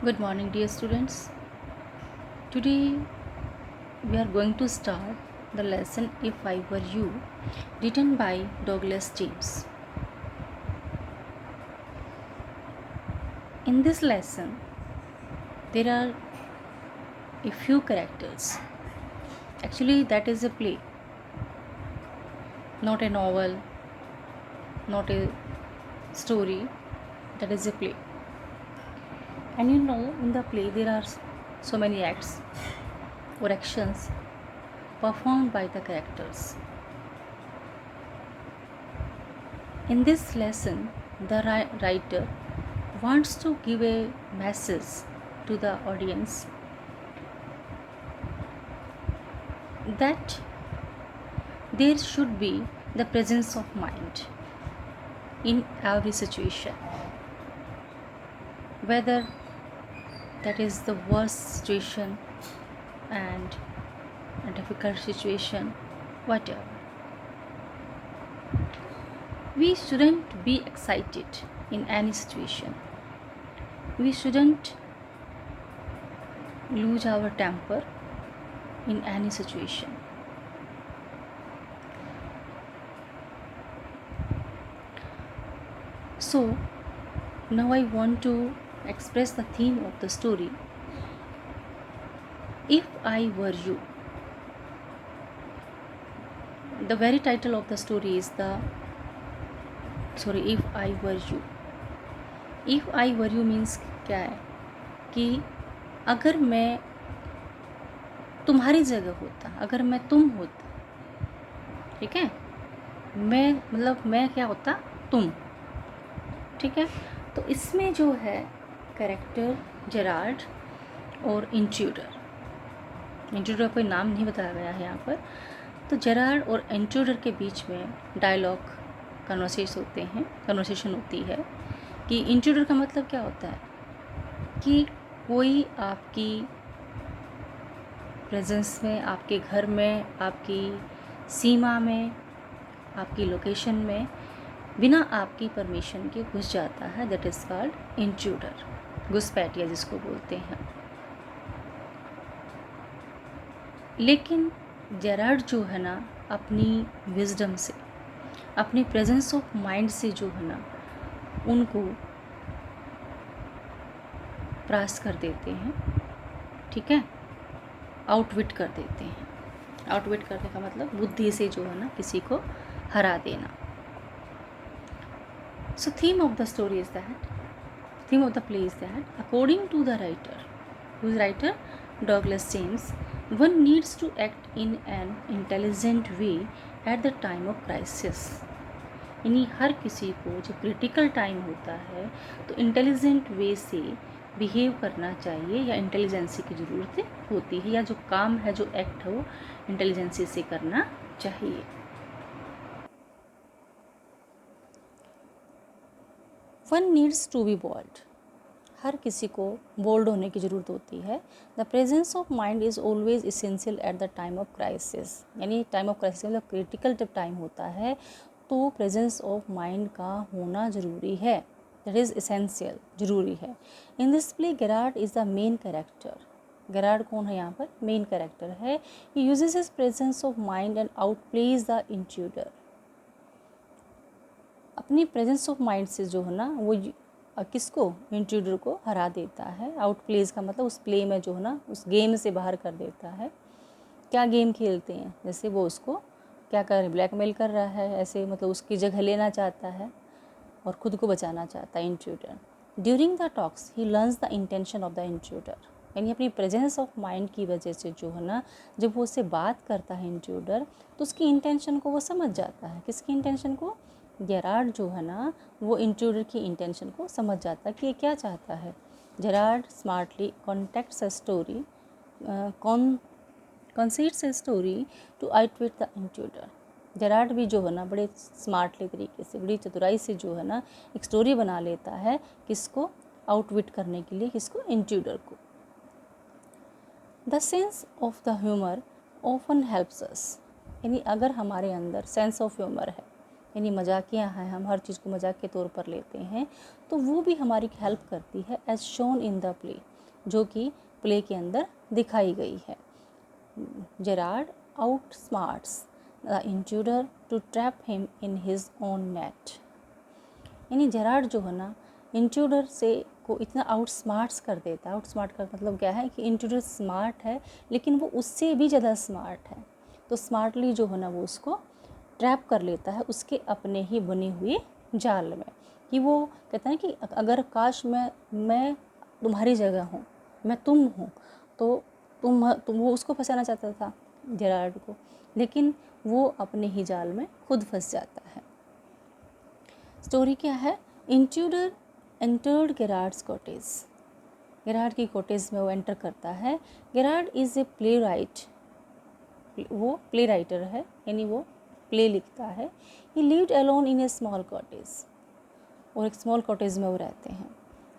Good morning, dear students. Today we are going to start the lesson If I Were You, written by Douglas James. In this lesson, there are a few characters. Actually, that is a play, not a novel, not a story. That is a play. And in the play, there are so many acts or actions performed by the characters. In this lesson, the writer wants to give a message to the audience that there should be the presence of mind in every situation, whether that is the worst situation and a difficult situation, whatever. We shouldn't be excited in any situation. We shouldn't lose our temper in any situation. So now I want to express the theme of the story. If I Were You. The very title of the story is If I Were You. If I Were You means क्या है कि अगर मैं तुम्हारी जगह होता, अगर मैं तुम होता, ठीक है, मैं क्या होता, तुम, ठीक है। तो इसमें जो है कैरेक्टर जेरार्ड और इंट्रूडर कोई नाम नहीं बताया गया है यहाँ पर। तो जेरार्ड और इंट्रूडर के बीच में डायलॉग कन्वर्सेशन होती है कि इंट्रूडर का मतलब क्या होता है कि कोई आपकी प्रेजेंस में, आपके घर में, आपकी सीमा में, आपकी लोकेशन में बिना आपकी परमिशन के घुस जाता है, दैट इज़ कॉल्ड इंट्रूडर, घुसपैठिया जिसको बोलते हैं। लेकिन जेरार्ड जो है ना, अपनी विजडम से, अपनी प्रेजेंस ऑफ माइंड से जो है ना, उनको त्रास कर देते हैं, ठीक है, आउटविट कर देते हैं। आउटविट करने का मतलब बुद्धि से जो है ना किसी को हरा देना। So theme of the play is that according to the writer, who is writer Douglas James, one needs to act in an intelligent way at the time of crisis. यानी हर किसी को जब क्रिटिकल टाइम होता है तो intelligent वे से behave करना चाहिए, या इंटेलिजेंसी की ज़रूरत होती है, या जो काम है, जो एक्ट है, वो इंटेलिजेंसी से करना चाहिए। One needs to be bold, हर किसी को बोल्ड होने की ज़रूरत होती है। The presence of mind is always essential at the time of crisis, यानी टाइम ऑफ क्राइसिस मतलब क्रिटिकल जब टाइम होता है तो प्रेजेंस ऑफ माइंड का होना ज़रूरी है, दैट इज़ इसेंशियल, ज़रूरी है। In this play Gerard is the main character. Gerard कौन है यहाँ पर? मेन कैरेक्टर है। He uses his presence of mind and outplays the intruder. अपनी प्रेजेंस ऑफ माइंड से जो है ना वो किसको? इंट्रूडर को हरा देता है। आउट प्लेज का मतलब उस प्ले में जो है ना, उस गेम से बाहर कर देता है। क्या गेम खेलते हैं? जैसे वो उसको क्या कर रहे, ब्लैकमेल कर रहा है, ऐसे मतलब उसकी जगह लेना चाहता है और ख़ुद को बचाना चाहता है intruder. During the talks he learns the intention of the intruder, यानी अपनी प्रेजेंस ऑफ माइंड की वजह से जो है ना, जब वो उससे बात करता है इंट्रूडर, तो उसकी इंटेंशन को वो समझ जाता है। किसकी इंटेंशन को? जेरार्ड जो है ना, वो इंट्रूडर की इंटेंशन को समझ जाता है कि ये क्या चाहता है। Gerard smartly concocts a story concedes a story to outwit the intruder. Gerard भी जो है ना बड़े स्मार्टली तरीके से, बड़ी चतुराई से जो है ना एक स्टोरी बना लेता है, किसको? आउटविट करने के लिए, किसको? इंट्रूडर को। The sense of the humour often helps us, यानी अगर हमारे अंदर सेंस ऑफ ह्यूमर है, यानी मजाकिया हैं, हम हर चीज़ को मजाक के तौर पर लेते हैं, तो वो भी हमारी हेल्प करती है as shown in the play, जो कि प्ले के अंदर दिखाई गई है। Gerard outsmarts the intruder to trap him in his own net. यानी जेरार्ड जो है ना इंट्रूडर से को इतना आउट स्मार्ट्स कर देता है। आउट स्मार्ट का मतलब क्या है कि इंट्रूडर स्मार्ट है लेकिन वो उससे भी ज़्यादा स्मार्ट है, तो स्मार्टली जो है ना वो उसको ट्रैप कर लेता है उसके अपने ही बने हुए जाल में। कि वो कहता है कि अगर काश मैं तुम्हारी जगह हूँ, मैं तुम हूँ, तो तुम वो उसको फंसाना चाहता था जेरार्ड को, लेकिन वो अपने ही जाल में खुद फंस जाता है। स्टोरी क्या है? Intruder entered Gerard's cottage. Gerard की कॉटेज में वो एंटर करता है। Gerard is a playwright, वो प्ले राइटर है, यानी वो प्ले लिखता है। He lived alone in a small cottage, और एक स्मॉल कॉटेज में वो रहते हैं।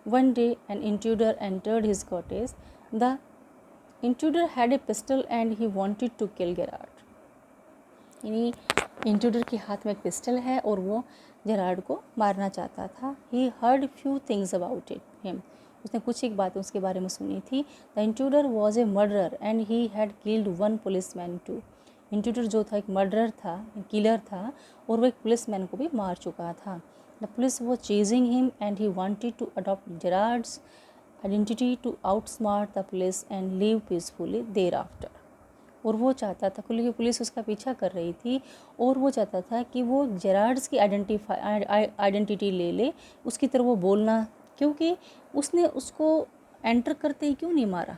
One day an intruder entered his cottage. The intruder had a pistol and he wanted to kill Gerard. यानी इंट्रूडर के हाथ में एक पिस्टल है और वो जेरार्ड को मारना चाहता था। He heard few things about it him, उसने कुछ एक बातें उसके बारे में सुनी थी। The intruder was a murderer and he had killed one policeman too. Intruder जो था एक मर्डरर था, किलर था, और वो एक पुलिसमैन को भी मार चुका था। The police was chasing him and he wanted to adopt Gerard's identity to outsmart the police and live peacefully thereafter. और वो चाहता था, क्योंकि पुलिस उसका पीछा कर रही थी, और वो चाहता था कि वो जेरार्ड्स की आइडेंटिटी ले ले, उसकी तरह वो बोलना, क्योंकि उसने उसको एंटर करते ही क्यों नहीं मारा?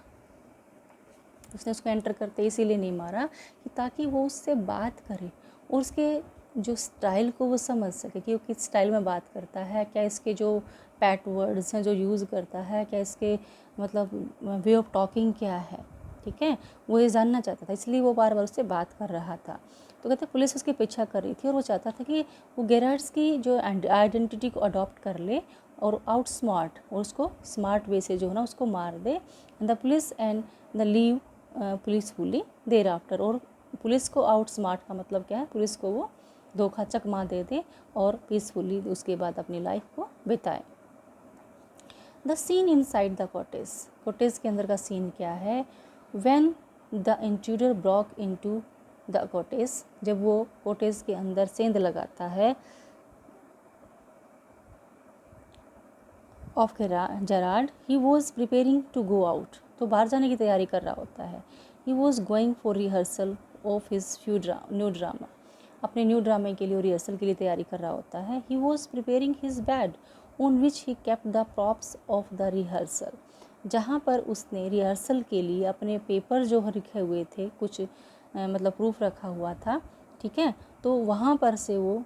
उसने उसको एंटर करते इसीलिए नहीं मारा कि ताकि वो उससे बात करे और उसके जो स्टाइल को वो समझ सके कि वो किस स्टाइल में बात करता है, क्या इसके जो पैट वर्ड्स हैं जो यूज़ करता है, क्या इसके मतलब वे ऑफ टॉकिंग क्या है, ठीक है, वो ये जानना चाहता था, इसलिए वो बार बार उससे बात कर रहा था। तो कहते पुलिस उसके पीछा कर रही थी और वो चाहता था कि वो गेरार्ड्स की जो आइडेंटिटी को अडॉप्ट कर ले और आउट स्मार्ट, और उसको स्मार्ट वे से जो है ना उसको मार दे। The police and the live peacefully thereafter, और पुलिस को आउट स्मार्ट का मतलब क्या है? पुलिस को वो धोखा चकमा दे दे और पीसफुली उसके बाद अपनी लाइफ को बिताए। The scene inside the cottage, cottage के अंदर का सीन क्या है? When the intruder broke into the cottage, जब वो कॉटेज के अंदर सेंध लगाता है of Gerard, he was preparing to go out, तो बाहर जाने की तैयारी कर रहा होता है। He was going for rehearsal of his new drama, अपने न्यू ड्रामे के लिए रिहर्सल के लिए तैयारी कर रहा होता है। He was preparing his bed on which he kept the props of the rehearsal, जहाँ पर उसने रिहर्सल के लिए अपने पेपर जो रखे हुए थे, कुछ मतलब प्रूफ रखा हुआ था, ठीक है, तो वहाँ पर से वो